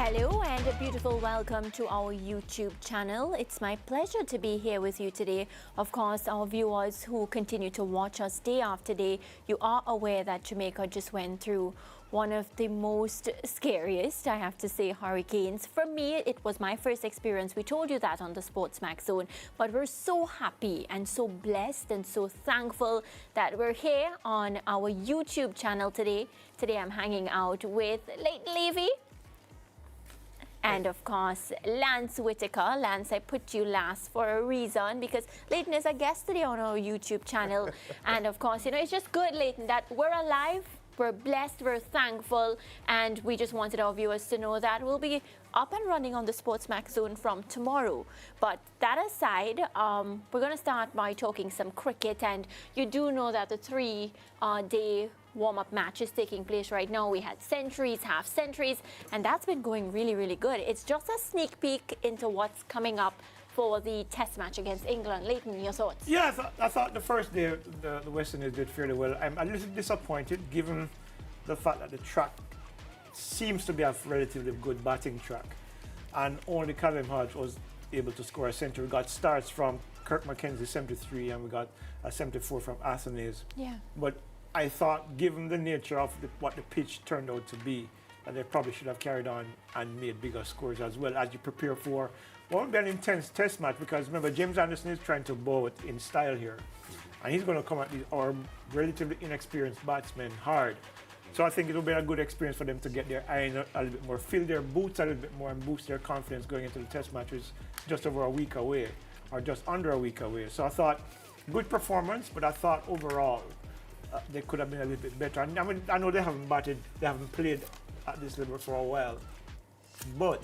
Hello and a beautiful welcome to our YouTube channel. It's my pleasure to be here with you today. Of course, our viewers who continue to watch us day after day, you are aware that Jamaica just went through one of the most scariest, I have to say, hurricanes. For me, it was my first experience. We told you that on the SportsMax zone, but we're so happy and so blessed and so thankful that we're here on our YouTube channel today. Today I'm hanging out with Leighton Levy. And of course, Lance Whitaker. Lance, I put you last for a reason because Leighton is a guest today on our YouTube channel. And of course, you know, it's just good, Leighton, that we're alive, we're blessed, we're thankful, and we just wanted our viewers to know that we'll be up and running on the SportsMax zone from tomorrow. But that aside, we're going to start by talking some cricket, and you do know that the three-day warm-up match is taking place right now. We had centuries, half centuries, and that's been going really, really good. It's just a sneak peek into what's coming up for the test match against England. Leighton, your thoughts? Yeah, I thought the first day the West Indies did fairly well. I'm a little disappointed given the fact that the track seems to be a relatively good batting track, and only Callum Hodge was able to score a century. We got starts from Kirk McKenzie, 73, and we got a 74 from Athanaze. Yeah. But I thought, given the nature of what the pitch turned out to be, that they probably should have carried on and made bigger scores as well as you prepare for what will be an intense test match, because remember, James Anderson is trying to bowl it in style here, and he's going to come at our relatively inexperienced batsmen hard. So I think it will be a good experience for them to get their iron a little bit more, fill their boots a little bit more, and boost their confidence going into the test match, which is just over a week away, or just under a week away. So I thought, good performance, but I thought overall, they could have been a little bit better. I mean, I know they haven't played at this level for a while, but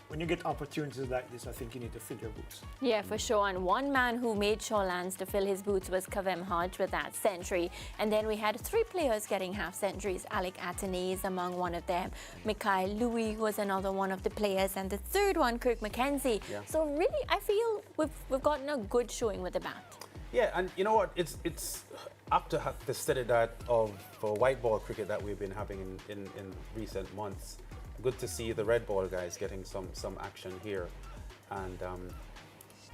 when you get opportunities like this, I think you need to fill your boots. Yeah, for sure. And one man who made sure, Lance, to fill his boots was Kavem Hodge with that century. And then we had three players getting half centuries. Alec Athanaze among one of them. Mikaal Louis was another one of the players. And the third one, Kirk McKenzie. Yeah. So really, I feel we've gotten a good showing with the bat. Yeah, and you know what? It's after the steady diet of white ball cricket that we've been having in recent months. Good to see the red ball guys getting some action here. And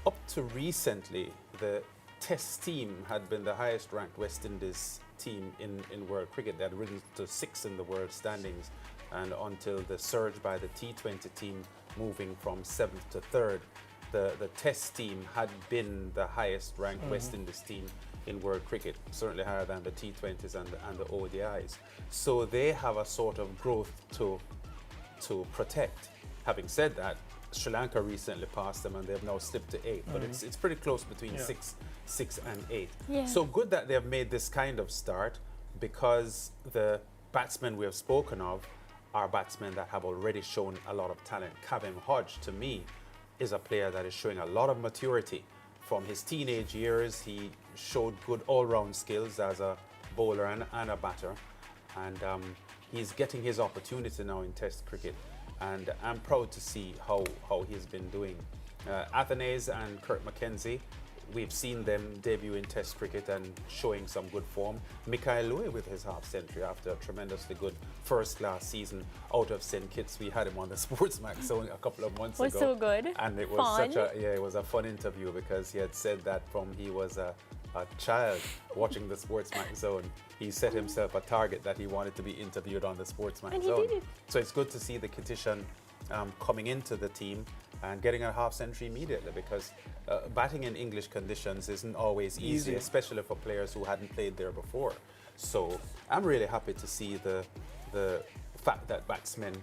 up to recently, the Test team had been the highest ranked West Indies team in world cricket. They had risen to 6th in the world standings, and until the surge by the T20 team moving from 7th to 3rd, the Test team had been the highest ranked West Indies team in world cricket, certainly higher than the T20s and the ODIs. So they have a sort of growth to protect. Having said that, Sri Lanka recently passed them and they've now slipped to 8th, but it's pretty close between 6 and 8. Yeah. So good that they have made this kind of start, because the batsmen we have spoken of are batsmen that have already shown a lot of talent. Kavem Hodge, to me, is a player that is showing a lot of maturity. From his teenage years, he showed good all-round skills as a bowler and a batter, and he's getting his opportunity now in Test cricket, and I'm proud to see how he's been doing. Athanaze and Kirk McKenzie, we've seen them debut in Test cricket and showing some good form. Mikaal Louis with his half century after a tremendously good first-class season out of St. Kitts. We had him on the SportsMax zone a couple of months ago. Was so good. And it was fun. it was a fun interview, because he had said that from he was a child watching the SportsMax zone, he set himself a target that he wanted to be interviewed on the SportsMax zone. Did it. So it's good to see the Kittishan coming into the team and getting a half century immediately, because batting in English conditions isn't always easy, especially for players who hadn't played there before. So I'm really happy to see the fact that batsmen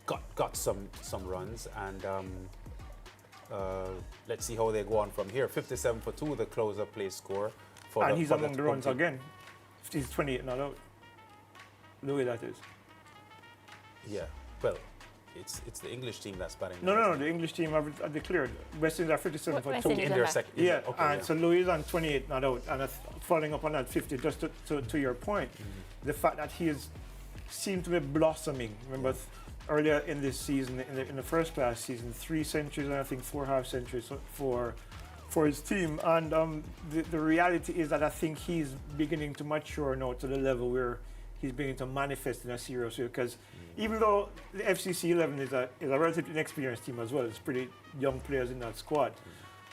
got some runs, and let's see how they go on from here. 57 for 2, the closer play score. And he's among the runs again. He's 28 not out. Louis, that is. Yeah, well, it's the English team that's batting. No, the English team have declared. West Indies are 57 for 2. Indies In their second. Yeah, okay, and so Louis is on 28 not out, and following up on that 50, just to your point, the fact that he seemed to be blossoming. Remember, earlier in this season, in the first class season, 3 centuries and I think 4 half centuries for his team, and the reality is that I think he's beginning to mature now to the level where he's beginning to manifest in a serious way. Because even though the FCC 11 is a relatively inexperienced team as well, it's pretty young players in that squad.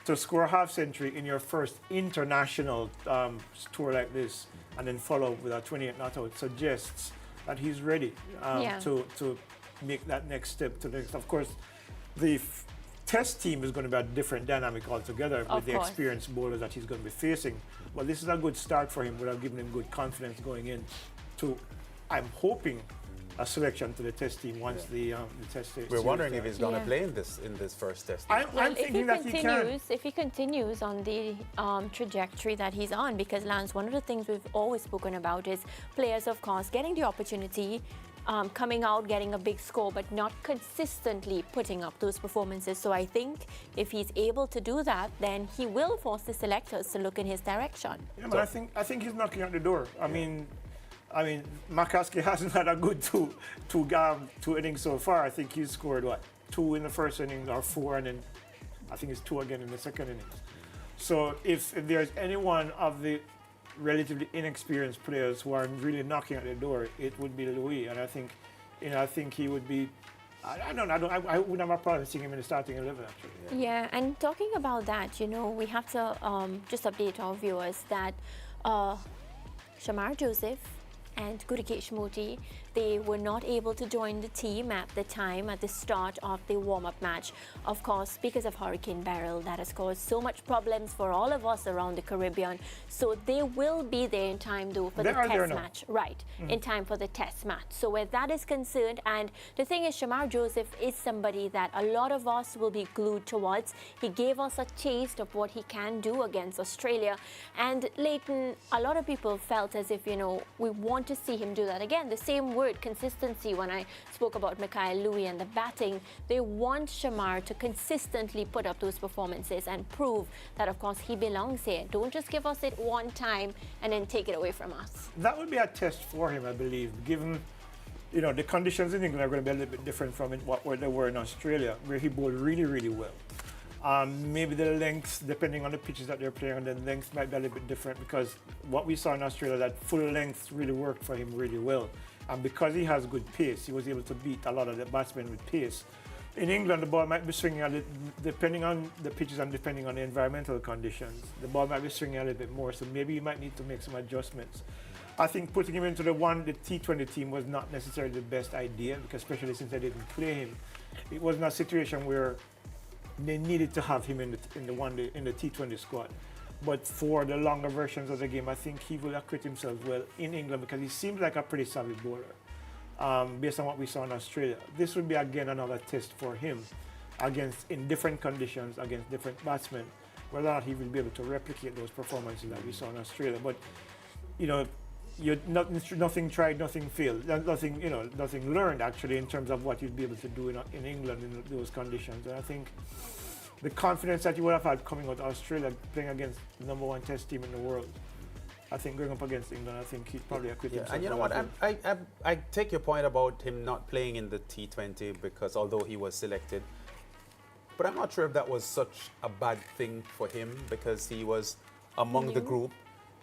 To score a half century in your first international tour like this, and then follow up with a 28 not out, suggests that he's ready to make that next step to the next. Of course, the test team is going to be a different dynamic altogether with the experienced bowlers that he's going to be facing. But this is a good start for him. Would have given him good confidence going in to, I'm hoping, a selection to the test team once the test series. We're wondering if he's going to play in this first test. I'm thinking that he can. If he continues on the trajectory that he's on, because Lance, one of the things we've always spoken about is players, of course, getting the opportunity, coming out, getting a big score, but not consistently putting up those performances. So I think if he's able to do that, then he will force the selectors to look in his direction. Yeah, but I think he's knocking at the door. I mean, McCaskey hasn't had a good two innings so far. I think he's scored, 2 in the first inning or 4, and then I think it's 2 again in the second innings. So if there's any one of the relatively inexperienced players who are really knocking at the door, it would be Louis. And I think he would be. I wouldn't have a problem seeing him in the starting 11 actually. Yeah, and talking about that, we have to just update our viewers that Shamar Joseph and Gurikesh Moti, they were not able to join the team at the start of the warm-up match. Of course, because of Hurricane Beryl, that has caused so much problems for all of us around the Caribbean. So they will be there in time, though, for the test match. Right, in time for the test match. So where that is concerned, and the thing is, Shamar Joseph is somebody that a lot of us will be glued towards. He gave us a taste of what he can do against Australia. And Leighton, a lot of people felt as if, we want to see him do that again. The same word, consistency, when I spoke about Mikaal Louis and the batting, they want Shamar to consistently put up those performances and prove that, of course, he belongs here. Don't just give us it one time and then take it away from us. That would be a test for him, I believe, given the conditions in England are going to be a little bit different from what they were in Australia, where he bowled really, really well. Maybe the lengths, depending on the pitches that they're playing on, the lengths might be a little bit different, because what we saw in Australia, that full length really worked for him really well. And because he has good pace, he was able to beat a lot of the batsmen with pace. In England, the ball might be swinging a little, depending on the pitches and depending on the environmental conditions. The ball might be swinging a little bit more, so maybe you might need to make some adjustments. I think putting him into the T20 team was not necessarily the best idea, because especially since they didn't play him. It wasn't a situation where they needed to have him in the T20 squad. But for the longer versions of the game, I think he will acquit himself well in England, because he seems like a pretty savvy bowler, based on what we saw in Australia. This would be, again, another test for him in different conditions, against different batsmen, whether or not he will be able to replicate those performances that we saw in Australia. But, nothing tried, nothing failed. Nothing learned, actually, in terms of what you'd be able to do in England in those conditions. And I think the confidence that you would have had coming out of Australia, playing against the #1 test team in the world, I think going up against England, I think he'd probably acquit himself. And you know what? I take your point about him not playing in the T20, because although he was selected, but I'm not sure if that was such a bad thing for him, because he was among the group.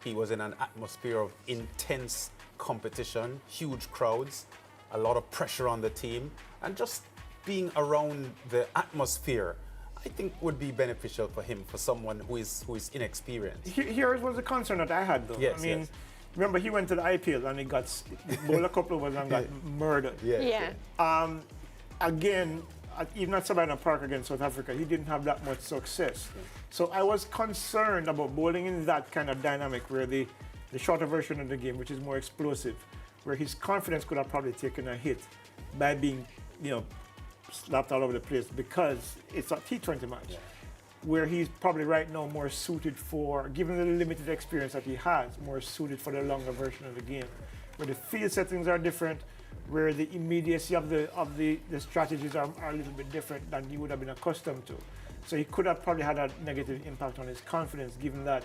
He was in an atmosphere of intense competition, huge crowds, a lot of pressure on the team, and just being around the atmosphere, I think would be beneficial for him, for someone who is inexperienced. Here was the concern that I had, though. Yes, remember, he went to the IPL and he bowled a couple of overs and got murdered. Again, even at Savannah Park against South Africa, he didn't have that much success. So I was concerned about bowling in that kind of dynamic, where the shorter version of the game, which is more explosive, where his confidence could have probably taken a hit by being, slapped all over the place, because it's a T20 match, where he's probably right now more suited for, given the limited experience that he has, more suited for the longer version of the game, where the field settings are different, where the immediacy of the strategies are a little bit different than he would have been accustomed to. So he could have probably had a negative impact on his confidence, given that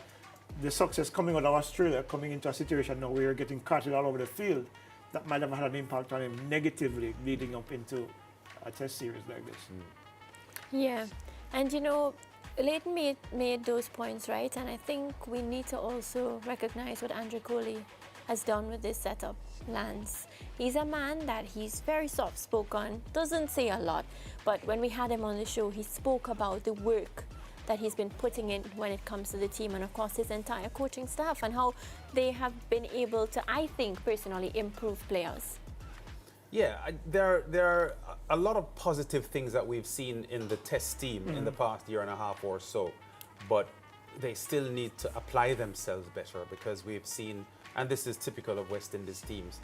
the success coming out of Australia, coming into a situation now where you're getting carted all over the field, that might have had an impact on him negatively leading up into a test series like this. Yeah, and Leighton made those points, right? And I think we need to also recognize what Andrew Coley has done with this setup, Lance. He's a man that he's very soft-spoken, doesn't say a lot, but when we had him on the show, he spoke about the work that he's been putting in when it comes to the team and of course his entire coaching staff and how they have been able to, I think personally, improve players. Yeah, there are a lot of positive things that we've seen in the test team in the past year and a half or so, but they still need to apply themselves better because we've seen, and this is typical of West Indies teams,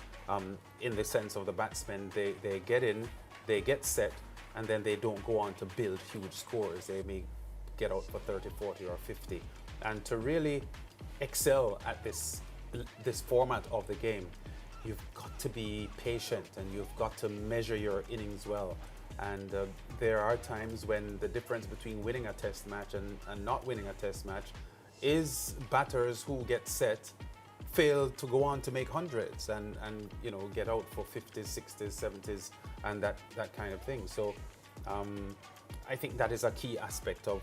in the sense of the batsmen, they get in, they get set, and then they don't go on to build huge scores. They may get out for 30, 40 or 50. And to really excel at this format of the game, you've got to be patient and you've got to measure your innings well. And there are times when the difference between winning a test match and not winning a test match is batters who get set fail to go on to make hundreds and you know, get out for 50s, 60s, 70s and that kind of thing. So I think that is a key aspect of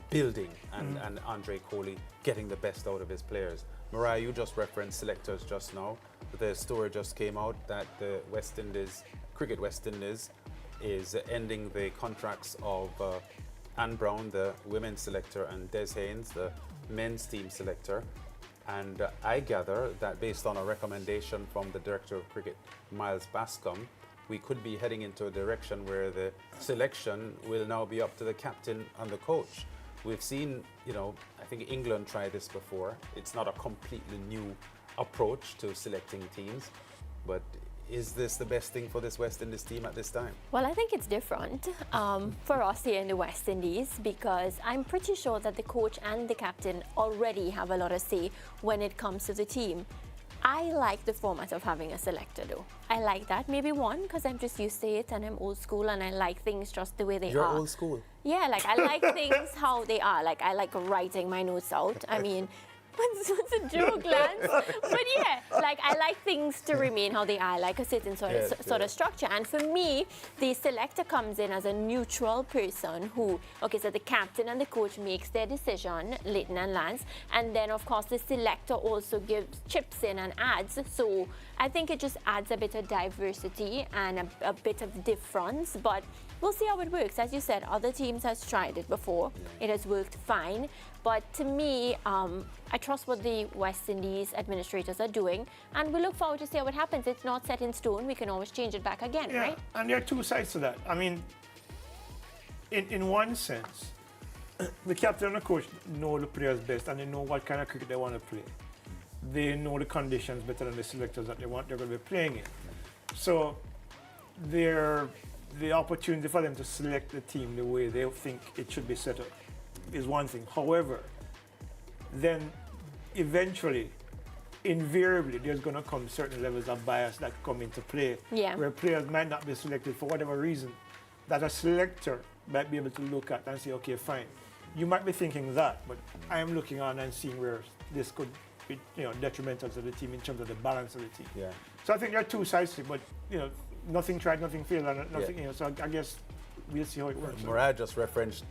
building and Andre Kohli getting the best out of his players. Mariah, you just referenced selectors just now. The story just came out that the West Indies, Cricket West Indies, is ending the contracts of Anne Brown, the women's selector, and Des Haynes, the men's team selector. And I gather that based on a recommendation from the Director of Cricket, Miles Bascom, we could be heading into a direction where the selection will now be up to the captain and the coach. We've seen, you know, I think England tried this before. It's not a completely new approach to selecting teams, but is this the best thing for this West Indies team at this time? Well, I think it's different for us here in the West Indies because I'm pretty sure that the coach and the captain already have a lot of say when it comes to the team. I like the format of having a selector though. I like that. Maybe one, because I'm just used to it and I'm old school and I like things just the way they are. You're old school? Yeah, like I like things how they are. Like I like writing my notes out. I mean, what's a joke, Lance? But yeah, like I like things to remain how they are, like a certain sort of structure. And for me, the selector comes in as a neutral person who, okay, so the captain and the coach makes their decision, Leighton and Lance, and then of course the selector also chips in and adds. So I think it just adds a bit of diversity and a bit of difference, but we'll see how it works. As you said, other teams has tried it before. It has worked fine. But to me, I trust what the West Indies administrators are doing, and we look forward to see how it happens. It's not set in stone. We can always change it back again, yeah, right? And there are two sides to that. I mean, in one sense, the captain and the coach know the players best, and they know what kind of cricket they want to play. They know the conditions better than the selectors that they're going to be playing in. So the opportunity for them to select the team the way they think it should be set up is one thing. However, then eventually, invariably, there's going to come certain levels of bias that come into play, where players might not be selected for whatever reason, that a selector might be able to look at and say, okay, fine. You might be thinking that, but I am looking on and seeing where this could be, you know, detrimental to the team in terms of the balance of the team. Yeah. So I think there are two sides to it, but you know, nothing tried, nothing failed, and nothing. You know, so I guess we'll see how it works. Murad just referenced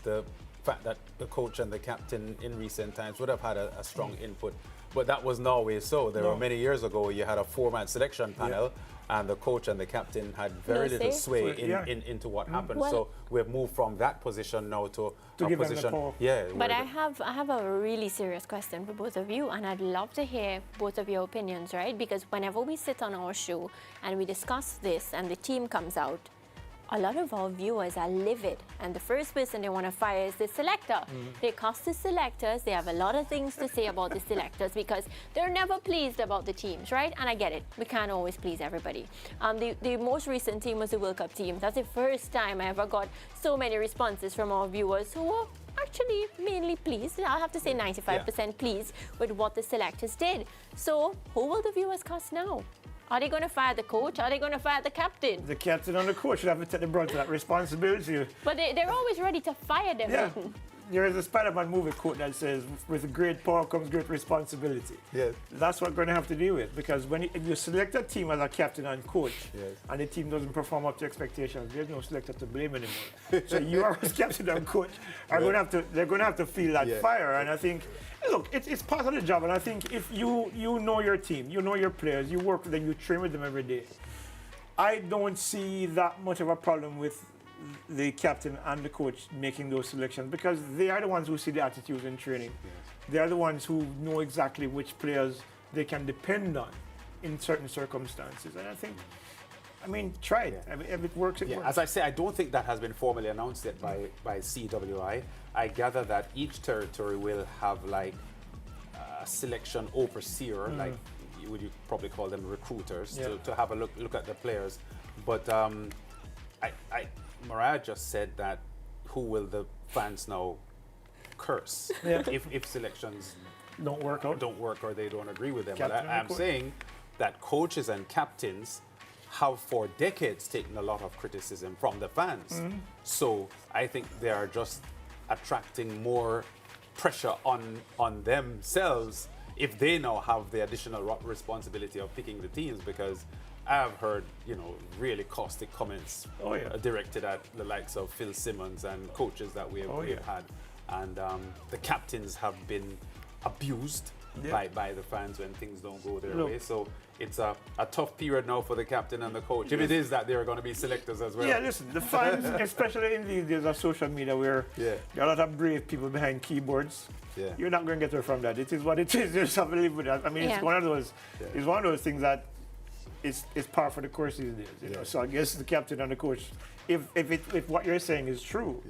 the fact that the coach and the captain in recent times would have had a strong input, but that wasn't always so. There were many years ago you had a four-man selection panel, and the coach and the captain had very little sway into what happened. Well, so we've moved from that position now to a give position. them But I have a really serious question for both of you, and I'd love to hear both of your opinions, right? Because whenever we sit on our show and we discuss this and the team comes out, a lot of our viewers are livid, and the first person they want to fire is the selector. They cost the selectors. They have a lot of things to say about the selectors because they're never pleased about the teams, right? And I get it. We can't always please everybody. The most recent team was the World Cup team. That's the first time I ever got so many responses from our viewers who were actually mainly pleased. I'll have to say 95% pleased with what the selectors did. So who will the viewers cost now? Are they going to fire the coach? Are they going to fire the captain? The captain and the coach should have to take the brunt of that responsibility. But they're always ready to fire them. Yeah. there is a Spider-Man movie quote that says, with great power comes great responsibility. Yes. That's what we're going to have to deal with, because when if you select a team as a captain and coach, Yes. and the team doesn't perform up to expectations, there's no selector to blame anymore. So you are as captain and coach are going to have to, they're going to have to feel that fire. And I think, look, it's part of the job. And I think if you know your team, you know your players, you work with them, you train with them every day, I don't see that much of a problem with the captain and the coach making those selections, because they are the ones who see the attitudes in training. Yes. They are the ones who know exactly which players they can depend on in certain circumstances. And I think, I mean, try it. I mean, if it works, it works. As I say, I don't think that has been formally announced yet by CWI. I gather that each territory will have like a selection overseer, like would you probably call them recruiters, to have a look at the players. But Mariah just said that who will the fans now curse if selections don't work or they don't agree with them. Captain But I'm coach. saying that coaches and captains have for decades taken a lot of criticism from the fans. So I think they are just attracting more pressure on themselves if they now have the additional responsibility of picking the teams, because I've heard, really caustic comments directed at the likes of Phil Simmons and coaches that we have had. And the captains have been abused by the fans when things don't go their way. So it's a tough period now for the captain and the coach, if it is that there are going to be selectors as well. Yeah, listen, the fans, especially in these days of social media where there are a lot of brave people behind keyboards, you're not going to get away from that. It is what it is. You just have to live with that. I mean, it's one of those things that is par for the course these days. So I guess the captain and the coach, if what you're saying is true,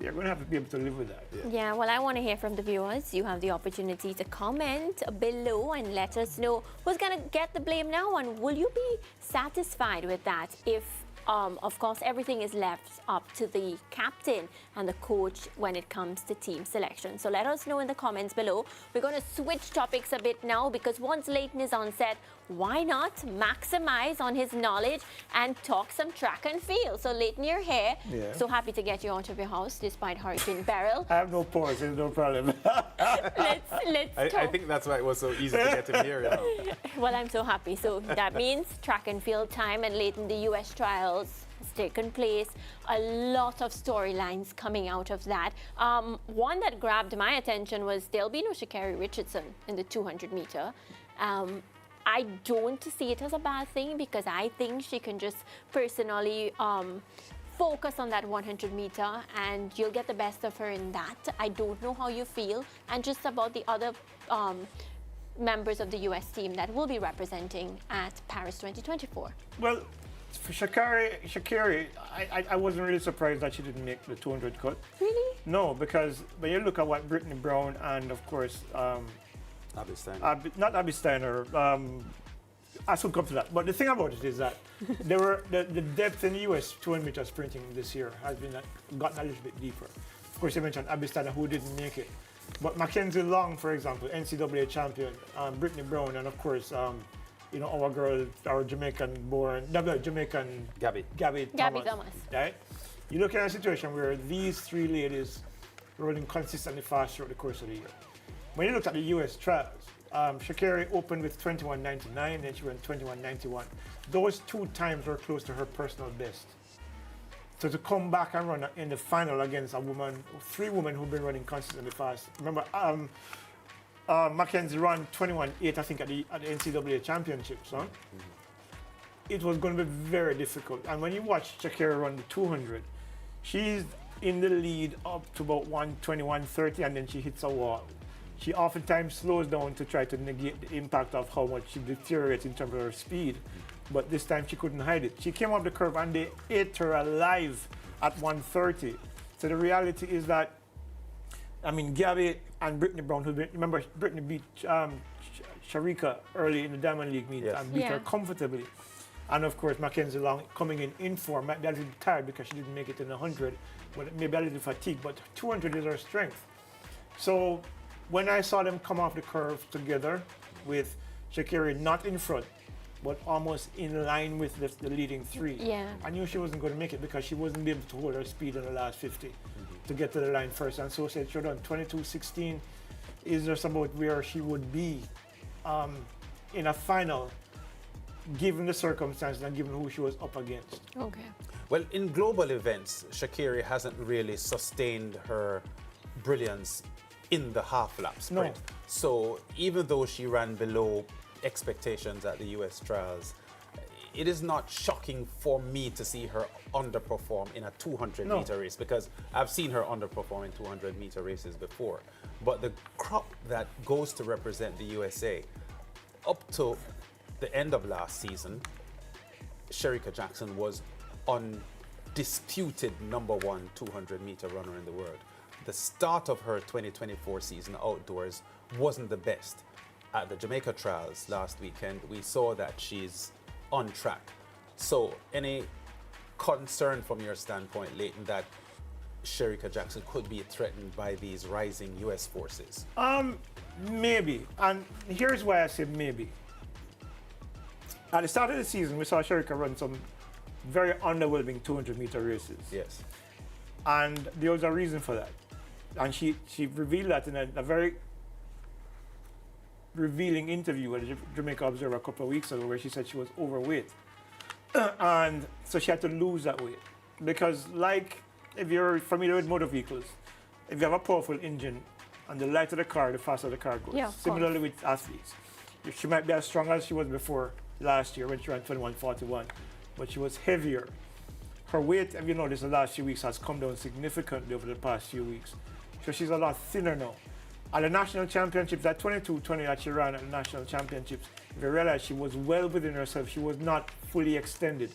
you're going to have to be able to live with that. Yeah, well, I want to hear from the viewers. You have the opportunity to comment below and let us know who's going to get the blame now, and will you be satisfied with that if, of course, everything is left up to the captain and the coach when it comes to team selection. So let us know in the comments below. We're going to switch topics a bit now, because once Leighton is on set, why not maximize on his knowledge and talk some track and field? So Leighton, you're here. So happy to get you out of your house despite Hurricane Beryl. I have no pause, there's no problem. Let's talk. I think that's why it was so easy to get him here. Well, I'm so happy. So that means track and field time, and Leighton, the US trials has taken place. A lot of storylines coming out of that. One that grabbed my attention was there'll be no Sha'Carri Richardson in the 200 meter. I don't see it as a bad thing, because I think she can just personally focus on that 100 meter, and you'll get the best of her in that. I don't know how you feel, and just about the other members of the US team that will be representing at Paris 2024. Well, for Sha'Carri, I wasn't really surprised that she didn't make the 200 cut. Really? No, because when you look at what Brittany Brown and, of course, Abby Steiner. not Abby Steiner, I should come to that. But the thing about it is that the depth in the US 200 meter sprinting this year has gotten a little bit deeper. Of course, you mentioned Abby Steiner, who didn't make it. But Mackenzie Long, for example, NCAA champion, Brittany Brown, and of course, our girl, our Jamaican Gabby Thomas. Right? You look at a situation where these three ladies are running consistently fast throughout the course of the year. When you look at the US trials, Sha'Carri opened with 21.99, then she went 21.91. Those two times were close to her personal best. So to come back and run in the final against three women who've been running consistently fast. Remember, Mackenzie ran 21.8, I think, at the NCAA championships. Huh? It was going to be very difficult. And when you watch Sha'Carri run the 200, she's in the lead up to about 1:21.30, and then she hits a wall. She oftentimes slows down to try to negate the impact of how much she deteriorates in terms of her speed. But this time she couldn't hide it. She came up the curve and they ate her alive at 1:30. So the reality is that, Gabby and Brittany Brown, remember Brittany beat Shericka early in the Diamond League meet and beat her comfortably. And of course, Mackenzie Long coming in form, might be a little tired because she didn't make it in the 100, but maybe a little fatigued, but 200 is her strength. So when I saw them come off the curve together with Sha'Carri not in front, but almost in line with the leading three, I knew she wasn't going to make it because she wasn't able to hold her speed in the last 50. to get to the line first. And so said she done 22-16 is just about where she would be in a final, given the circumstances and given who she was up against. Okay. Well, in global events, Sha'Carri hasn't really sustained her brilliance in the half lap sprint. No. So even though she ran below expectations at the US trials, it is not shocking for me to see her underperform in a 200-meter race, because I've seen her underperform in 200-meter races before. But the crop that goes to represent the USA, up to the end of last season, Shericka Jackson was undisputed #1 200-meter runner in the world. The start of her 2024 season outdoors wasn't the best. At the Jamaica trials last weekend, we saw that she's on track. So any concern from your standpoint, Leighton, that Shericka Jackson could be threatened by these rising US forces? Maybe. And here's why I say maybe. At the start of the season, we saw Shericka run some very underwhelming 200-meter races. Yes. And there was a reason for that. And she revealed that in a very revealing interview with the Jamaica Observer a couple of weeks ago, where she said she was overweight. And so she had to lose that weight. Because like, if you're familiar with motor vehicles, if you have a powerful engine, and the lighter the car, the faster the car goes. Yeah, of Similarly with athletes. She might be as strong as she was before last year when she ran 21:41, but she was heavier. Her weight, if you notice, the last few weeks has come down significantly over the past few weeks. So she's a lot thinner now. At the national championships, that 22:20 that she ran at the national championships, if you realize she was well within herself, she was not fully extended.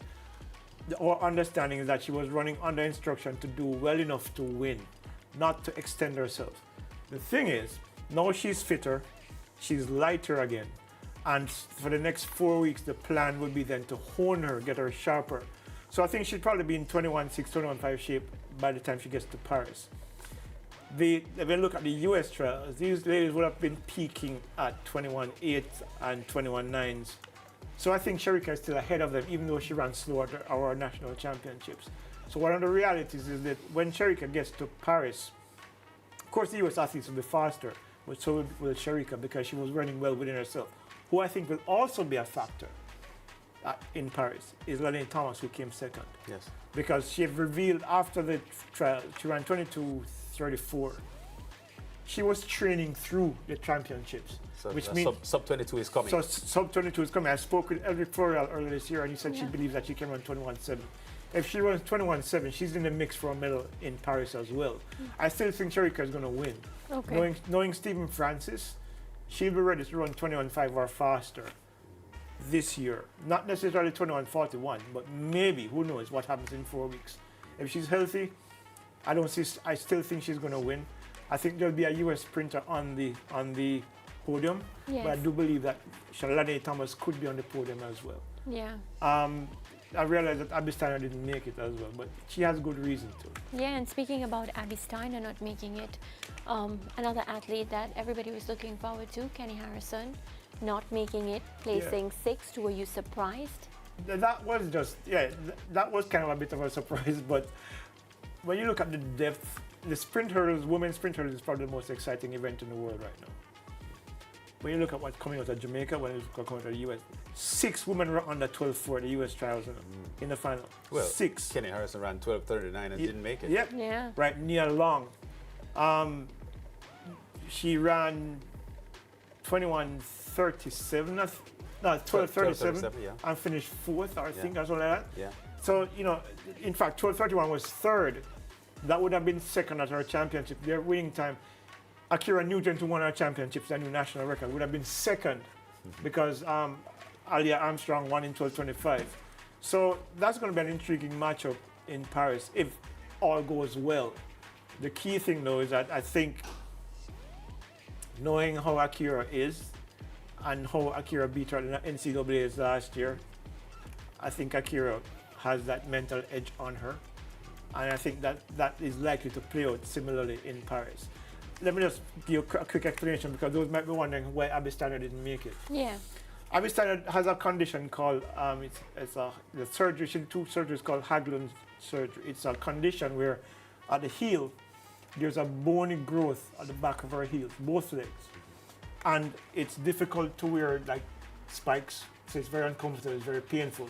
Our understanding is that she was running under instruction to do well enough to win, not to extend herself. The thing is, now she's fitter, she's lighter again, and for the next 4 weeks, the plan would be then to hone her, get her sharper. So I think she'd probably be in 21.6, 21.5 shape by the time she gets to Paris. If you look at the US trials, these ladies would have been peaking at 21.8 and 21.9s. So I think Shericka is still ahead of them, even though she ran slow at our national championships. So one of the realities is that when Shericka gets to Paris, of course the US athletes will be faster, but so will Shericka, because she was running well within herself. Who I think will also be a factor in Paris is Lanae Thomas, who came second. Yes. Because she revealed after the trial, she ran 22:34. She was training through the championships, So which means sub 22 is coming. so sub 22 is coming. I spoke with Elric Floreal earlier this year, and he said she believes that she can run 21.7. If she runs 21.7, she's in the mix for a medal in Paris as well. I still think Shericka is going to win. Okay. Knowing Stephen Francis, she'll be ready to run 21.5 or faster this year. Not necessarily 21.41, but maybe, who knows what happens in 4 weeks. If she's healthy, I still think she's going to win. I think there'll be a US sprinter on the podium, but I Yes. do believe that Lanae Thomas could be on the podium as well. Yeah. I realized that Abby Steiner didn't make it as well, but she has good reason to. Yeah, and speaking about Abby Steiner not making it, another athlete that everybody was looking forward to, Kenny Harrison, not making it, placing sixth. Were you surprised? That was just, that was kind of a bit of a surprise, but when you look at the depth, the sprint hurdles, women's sprint hurdles is probably the most exciting event in the world right now. When you look at what's coming out of Jamaica, when you look at coming out of the US, 6 women were under 12.4 the US trials in the final. Well, 6. Kenny Harrison ran 12:39 and didn't make it. Yep. Yeah. Right, Nia Long. She ran 21:37, no, 12:37, yeah. and finished 4th, I think, or something like that. Yeah. So, in fact, 12:31 was 3rd. That would have been 2nd at our championship. Their winning time, Akira Newton, who won our championships, a new national record, would have been 2nd because Alia Armstrong won in 12:25. So that's going to be an intriguing matchup in Paris if all goes well. The key thing, though, is that I think knowing how Akira is and how Akira beat her in the NCAAs last year, I think Akira has that mental edge on her. And I think that is likely to play out similarly in Paris. Let me just give you a quick explanation, because those might be wondering why Abby Steiner didn't make it. Yeah. Abby Steiner has a condition called, the surgery, she did 2 surgeries called Haglund surgery. It's a condition where at the heel, there's a bony growth at the back of her heels, both legs. And it's difficult to wear like spikes, so it's very uncomfortable, it's very painful.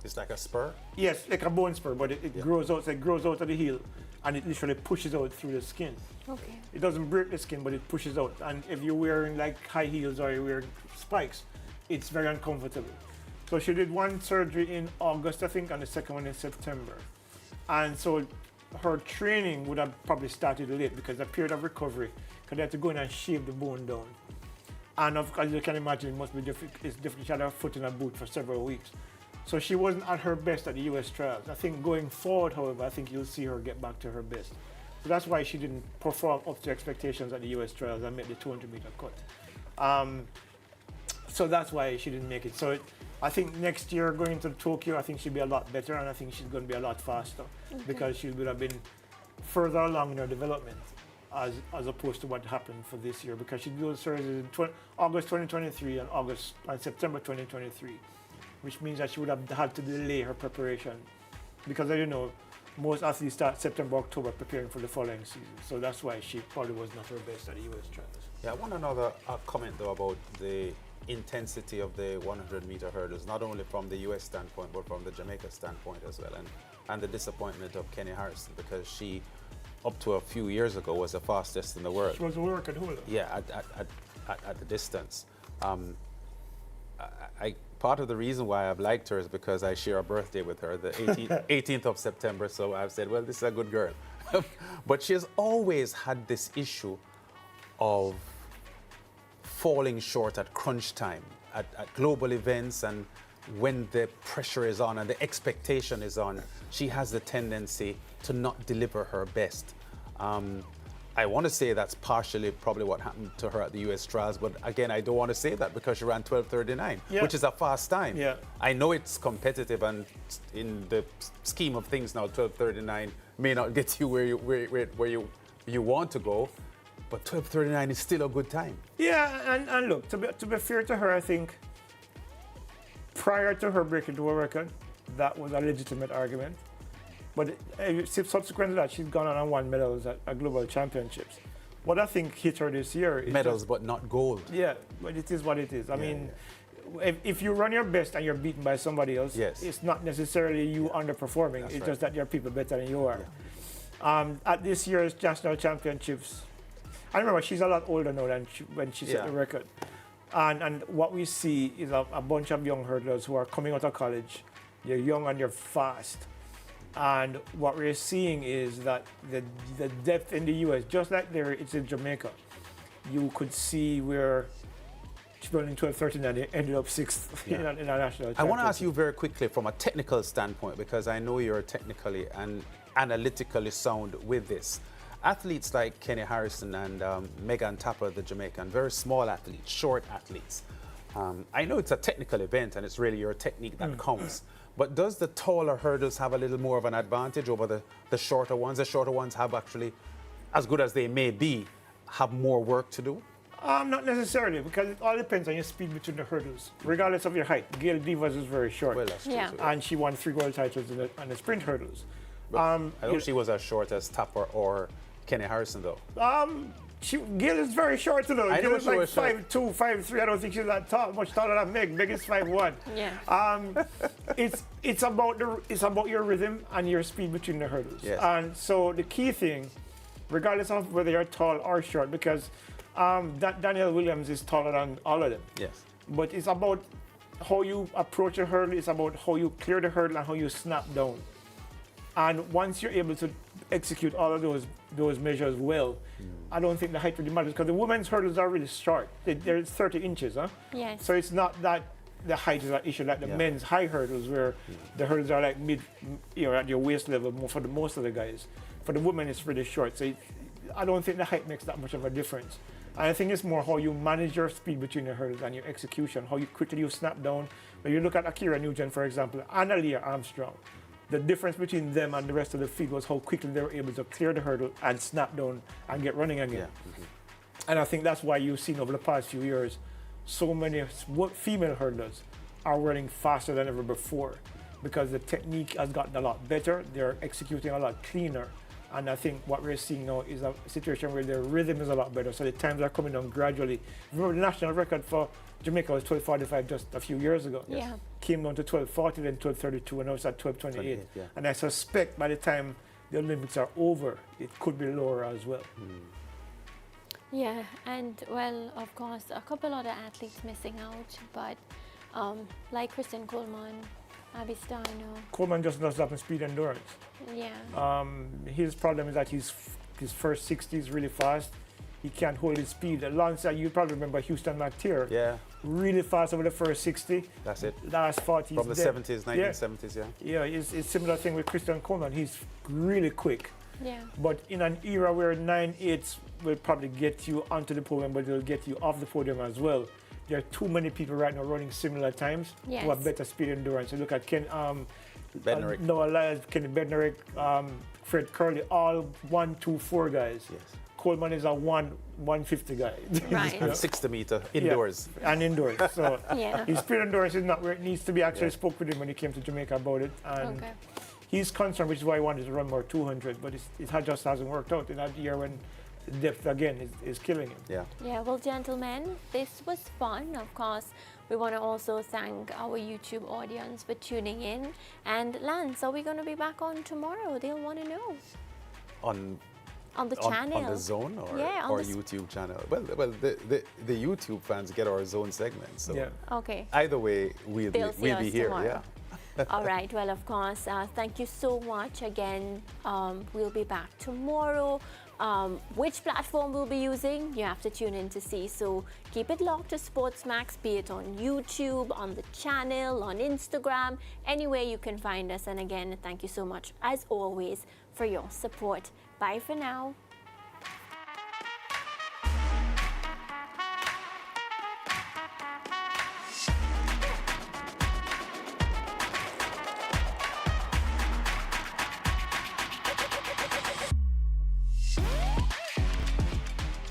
It's like a spur? Yes, like a bone spur, but it grows out, so it grows out of the heel and it literally pushes out through the skin. Okay. It doesn't break the skin, but it pushes out. And if you're wearing like high heels or you're wearing spikes, it's very uncomfortable. So she did one surgery in August, I think, and the second one in September. And so her training would have probably started late because the period of recovery, because they had to go in and shave the bone down. And of course, you can imagine, it must be difficult. It's difficult. She had her foot in a boot for several weeks. So she wasn't at her best at the US trials. I think going forward, however, I think you'll see her get back to her best. So that's why she didn't perform up to expectations at the US trials and make the 200-meter cut. So that's why she didn't make it. So I think next year going to Tokyo, I think she'll be a lot better, and I think she's going to be a lot faster because she would have been further along in her development as opposed to what happened for this year, because she did those surgeries in August 2023 and September 2023, which means that she would have had to delay her preparation because, as you know, most athletes start September, October preparing for the following season. So that's why she probably was not her best at the US trials. Yeah, I want another comment though about the intensity of the 100-meter hurdles, not only from the US standpoint, but from the Jamaica standpoint as well, and the disappointment of Kenny Harrison, because she, up to a few years ago, was the fastest in the world. She was a work at holder. Yeah, at the distance. Part of the reason why I've liked her is because I share a birthday with her, the 18th of September, so I've said, well, this is a good girl. But she has always had this issue of falling short at crunch time, at global events, and when the pressure is on and the expectation is on, she has the tendency to not deliver her best. I want to say that's partially probably what happened to her at the US trials, but again, I don't want to say that because she ran 12:39, which is a fast time. Yeah. I know it's competitive, and in the scheme of things now, 12:39 may not get you where you want to go, but 12:39 is still a good time. Yeah, and look, to be fair to her, I think prior to her breaking the world record, that was a legitimate argument. But subsequent to that, she's gone on and won medals at global championships. What I think hit her this year is medals, but not gold. Yeah, but it is what it is. I mean, if you run your best and you're beaten by somebody else, it's not necessarily you underperforming. That's just that there are people better than you are. Yeah. At this year's national championships, I remember she's a lot older now than when she set the record. And what we see is a bunch of young hurdlers who are coming out of college. They're young and they're fast. And what we're seeing is that the depth in the US, just like there it's in Jamaica, you could see where she went in 12:39 and they ended up sixth in a national championship. I want to ask you very quickly from a technical standpoint, because I know you're technically and analytically sound with this. Athletes like Kenny Harrison and Megan Tapper, the Jamaican, very small athletes, short athletes. I know it's a technical event and it's really your technique that counts. But does the taller hurdles have a little more of an advantage over the shorter ones? The shorter ones have actually, as good as they may be, have more work to do? Not necessarily, because it all depends on your speed between the hurdles, regardless of your height. Gail Divas is very short. Well, that's true too. And she won 3 gold titles on the sprint hurdles. I don't she was as short as Tapper or Kenny Harrison, though. Gail is very short, though. I Gail know is she like was short. 5'2", 5'3". I don't think she's that tall, much taller than Meg. Meg is 5'1". Yeah. It's about your rhythm and your speed between the hurdles. Yes. And so the key thing, regardless of whether you're tall or short, because Danielle Williams is taller than all of them. Yes. But it's about how you approach a hurdle. It's about how you clear the hurdle and how you snap down. And once you're able to execute all of those measures well, I don't think the height really matters, because the women's hurdles are really short. They're 30 inches, huh? Yes. So it's not that the height is an issue like the men's high hurdles, where the hurdles are like at your waist level for the most of the guys. For the women, it's really short. So I don't think the height makes that much of a difference. And I think it's more how you manage your speed between the hurdles and your execution, how quickly you snap down. When you look at Akira Nugent, for example, and Aaliyah Armstrong, the difference between them and the rest of the field was how quickly they were able to clear the hurdle and snap down and get running again. Yeah. And I think that's why you've seen over the past few years so many female hurdlers are running faster than ever before, because the technique has gotten a lot better. They're executing a lot cleaner, And I think what we're seeing now is a situation where their rhythm is a lot better. So the times are coming down gradually. Remember, the national record for Jamaica was 12:45 just a few years ago. Yeah. Came down to 12:40, then 12:32, and now it's at 12:28. Yeah. And I suspect by the time the Olympics are over, it could be lower as well. Yeah, and well, of course, a couple other athletes missing out, but like Kristen Coleman, Abby Steiner. Coleman just does up in speed endurance. Yeah. His problem is that his first 60 is really fast. He can't hold his speed. Alongside, you probably remember Houston McTeer. Yeah, Really fast over the first 60. that's it. Last 40. From the 70s, 1970s, yeah. Yeah, it's similar thing with Christian Coleman. He's really quick. Yeah. But in an era where 9.8s will probably get you onto the podium, but they'll get you off the podium as well. There are too many people right now running similar times Yes. who have better speed endurance. You look at Bednarik. Noah Lyles, Kenny Bednarik, Fred Curley, all 1, 2, 4 guys. Yes. Coleman is a 150 guy. Right. And 60 meter indoors. Yeah, and indoors. So Yeah. his speed endurance is not where it needs to be. Actually, Yeah. spoke with him when he came to Jamaica about it. And Okay. he's concerned, which is why he wanted to run more 200, but just hasn't worked out in that year when the depth again is killing him. Yeah. Yeah, well, gentlemen, this was fun. Of course, we want to also thank our YouTube audience for tuning in. And Lance, are we going to be back on tomorrow? They'll want to know. On the channel. On the Zone or, Yeah, on or the YouTube channel? Well, the YouTube fans get our Zone segment. So Yeah. Okay. either way, we'll They'll see be us here. tomorrow. Yeah. All right. Well, of course, thank you so much again. We'll be back tomorrow. Which platform we'll be using, you have to tune in to see. So keep it locked to SportsMax, be it on YouTube, on the channel, on Instagram, anywhere you can find us. And again, thank you so much, as always, for your support. Bye for now.